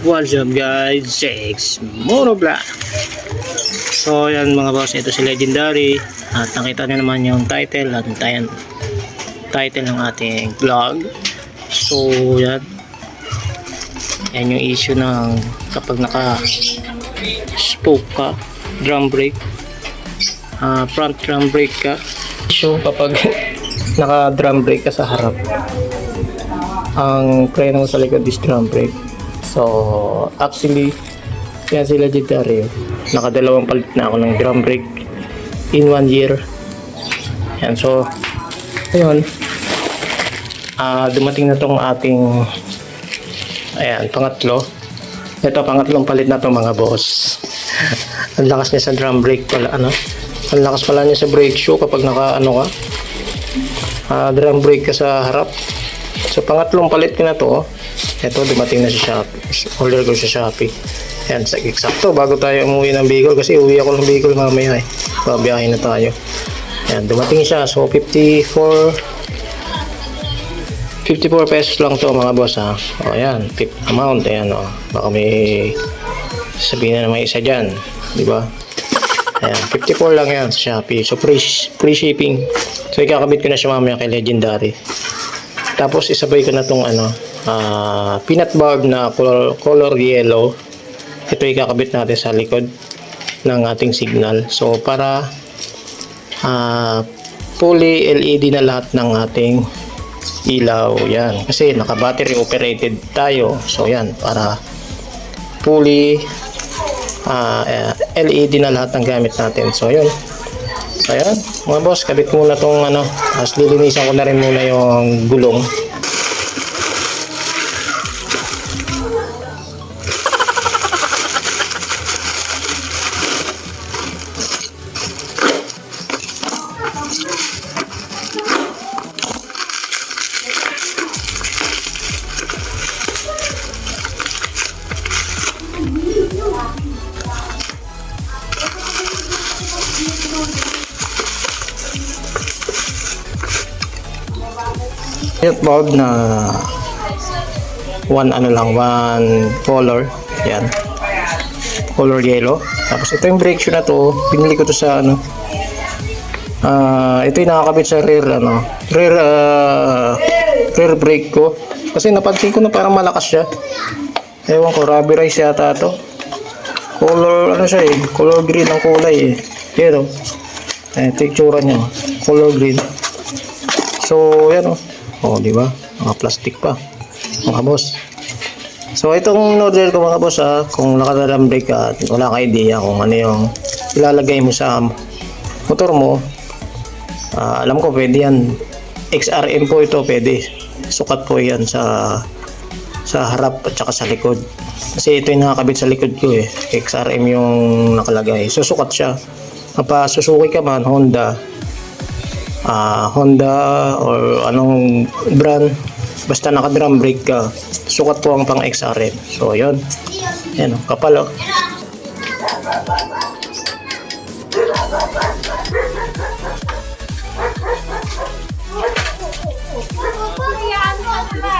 What's up guys, Sex Monovlog. So yan mga boss, ito si Legendary. At nakita nyo naman yung title at title ng ating vlog. So yan yung issue ng kapag naka spoke ka, drum brake, front drum brake ka. So kapag naka drum brake ka sa harap, ang preno sa likod is drum brake. So actually yan si Legendary, nakadalawang palit na ako ng drum brake in 1 year. Yan, so ayun, dumating na tong ating pangatlo. Ito pangatlong palit na to mga boss. Ang lakas niya sa drum brake pala, ang lakas pala niya sa brake shoe kapag naka drum brake ka sa harap. So pangatlong palit ko na to. Ito dumating na sa Shopee. Order ko sa Shopee. Yan, eksakto bago tayo umuwi ng Bicol, kasi uwi ako ng Bicol mamaya babiyahin na tayo. Yan, dumating siya. So 54 pesos lang to mga boss ha. O yan, tip amount. Ayan o. Baka may sabihin na naman isa dyan, di ba? Ayan, 54 lang yan sa Shopee. So free shipping. So ikakabit ko na siya mamaya kay Legendary. Tapos isabay ko na tong peanut bulb na color yellow. Ito ikakabit natin sa likod ng ating signal. So para fully LED na lahat ng ating ilaw. Yan, kasi naka battery operated tayo. So yan, para fully LED na lahat ng gamit natin. So yun. So ayan, mga boss, kabit muna tong tapos lilinisan ko na rin muna yung gulong. Yung bulb na one color, yan, color yellow. Tapos ito yung brake shoe na to, pinili ko to sa ito yung nakakabit sa rear brake ko, kasi napansin ko na parang malakas siya. Ewan ko, rubberized yata to. Color siya color green ang kulay Yan ito yung tsura niya, color green. So yan di ba? Mga plastic pa, mga boss. So itong order ko mga boss, kung nakadalang brake ka at wala ka idea kung ano yung ilalagay mo sa motor mo, alam ko pwede yan. XRM po ito, pwede. Sukat po yan sa harap at saka sa likod. Kasi ito yung nakakabit sa likod ko XRM yung nakalagay. So sukat siya. Kapag Suzuki ka man, Honda or anong brand, basta naka drum brake ka, sukat po ang pang XRM. So yun, yan kapal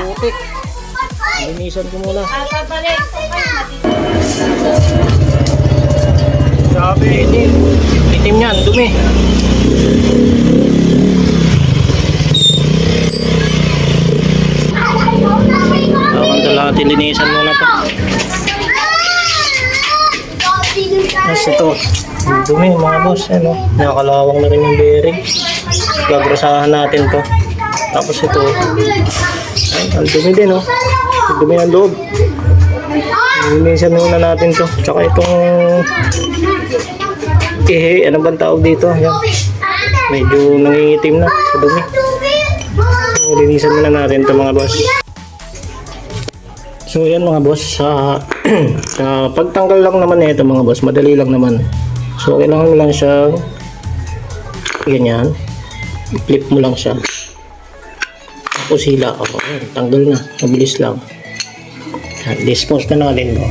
butik. Linisan ko muna. Grabe, itim yan, dumi. Linisan muna to. Tapos ito, dumi mga boss, nakakalawang na rin yung bearing. Gagrasahan natin to. Tapos ito, ang dumi din dumi ng loob. Linisan muna natin to. Tsaka itong ano bang tawag dito? Yan. Medyo nangingitim na sa dumi. So, linisan muna natin to mga boss. So yan mga boss, sa pagtanggal lang naman ito mga boss, madali lang naman. So kailangan mo lang siya ganyan, i-flip mo lang siya, tapos hila. Tanggal na, mabilis lang. Dispose na natin mo.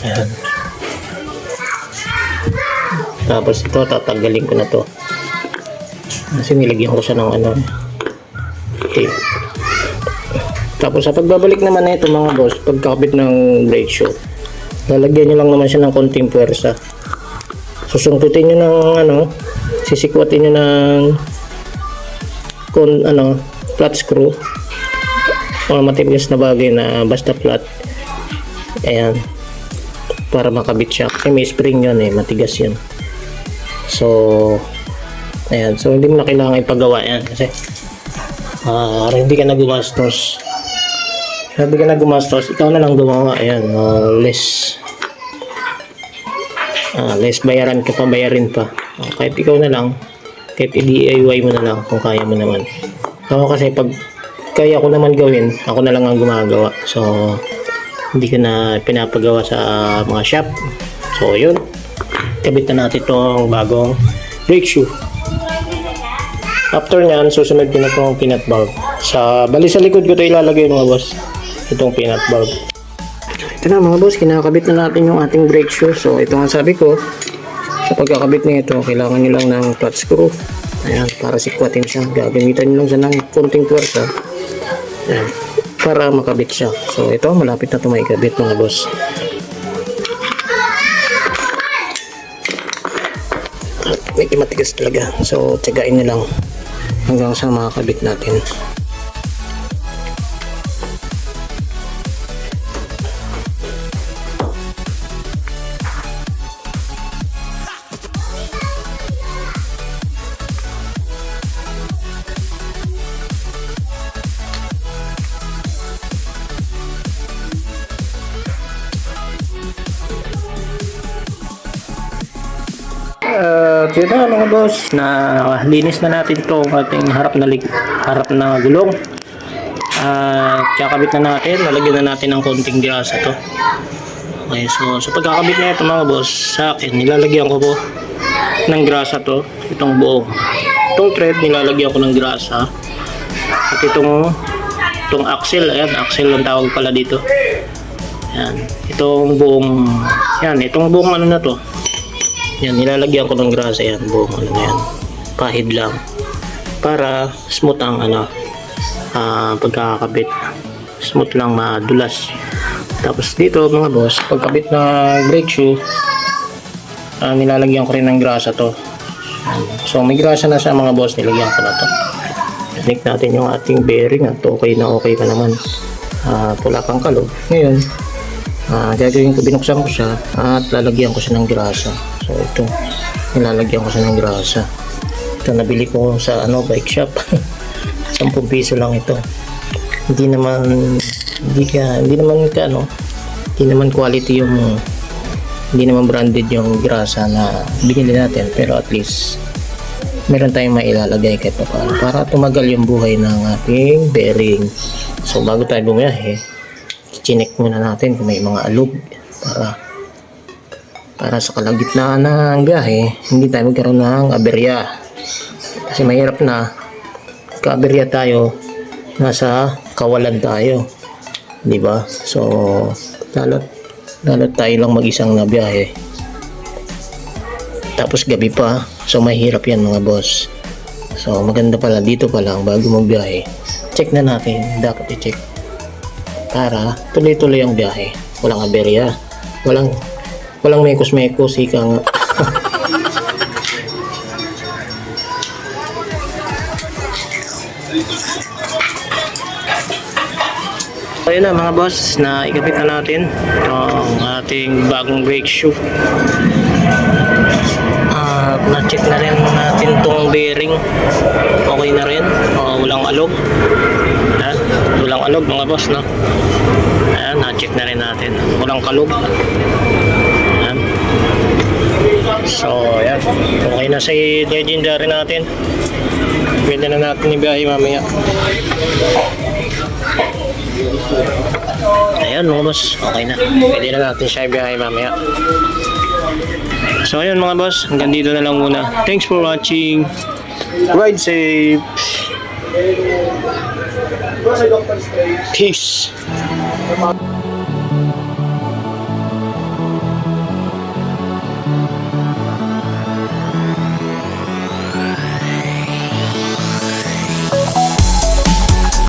Ayan. Tapos ito, tatanggalin ko na to kasi nilagyan ko siya ng tape. Tapos sa pagbabalik naman na ito mga boss, pagkakabit ng brake shoe, lalagyan nyo lang naman siya ng konting puwersa. Susungkitin nyo ng sisikwatin nyo ng flat screw o matigas na bagay na basta flat. Ayan, para makabit siya kasi may spring yun matigas yun. So ayan, so hindi mo na kailangan ipagawa yan kasi hindi ka na gumastos. Ikaw na lang gumawa. Ayan, less bayaran ka pa, bayarin pa. Kahit ikaw na lang, kahit i-DIY mo na lang kung kaya mo naman. Ako kasi pag kaya ko naman gawin, ako na lang ang gumagawa. So hindi ko na pinapagawa sa mga shop. So yun, kabit na natin itong bagong brake shoe. After nyan, susunod ko na itong peanut bulb. Bali sa likod ko ito ilalagay mga boss, itong peanut bulb. Ito na mga boss, kinakabit na natin yung ating brake shoe. So ito nga sabi ko, sa pagkakabit nito, kailangan nyo lang ng flat screw. Ayan, para sikwatin siya. Gagamitan nyo lang siya ng konting puwersa. Ayan, para makabit siya. So ito, malapit na ito maikabit mga boss. Medyo matigas talaga. So tiyagain nyo lang hanggang sa makakabit natin. Yun na mga boss, na linis na natin itong ating harap na gulong. Kakabit na natin, lalagyan na natin ng konting grasa to. Okay, so sa pagkakabit na ito mga boss, sa akin nilalagyan ko po ng grasa to, itong thread nilalagyan ko ng grasa. At itong axle, ayan, axle ang tawag pala dito. Ayan, itong buong na to. Yan, nilalagyan ko ng grasa yan, buong yan, pahid lang para smooth ang pagkakabit, smooth lang, madulas. Tapos dito mga boss, pagkabit ng brake shoe, nilalagyan ko rin ng grasa to. So may grasa na siya mga boss, nilagyan ko na to. Check natin yung ating bearing at okay pa naman, wala kang kalog. Ngayon gagawin ko, binuksan ko siya at lalagyan ko siya ng grasa. So ito, nilalagyan ko siya ng grasa. Ito nabili ko sa bike shop. 10 piso lang ito. Hindi naman quality yung, hindi naman branded yung grasa na binili natin, pero at least meron tayong mailalagay kahit paano para tumagal yung buhay ng ating bearing. So bago tayo bumiyahe, chinek muna natin kung may mga alog para sa kalagitnaan ng biyahe hindi tayo magkaroon ng aberya, kasi mahirap na ka-aberya tayo, nasa kawalan tayo, di ba? So lalo tayo lang mag-isang na biyahe, tapos gabi pa, so mahirap yan mga boss. So maganda pala dito pa lang bago magbiyahe, check na natin, dapat i-check para tuloy-tuloy ang biyahe, walang aberya, walang mekos-mekos, ika nga. Ayun na mga boss, na ikabit na natin itong ating bagong brake shoe. Na-check na rin natin itong bearing, okay na rin, walang alog. Walang alog mga boss, no? Ayan, na-check na rin natin, walang kalog. Ayan. So ayan, okay na si legendary natin, pwede na natin ibiyahe mamaya. Ayan mga boss, okay na, pwede na natin siya ibiyahe mamaya. So ayun mga boss, hanggang dito na lang muna. Thanks for watching. Ride safe. Peace.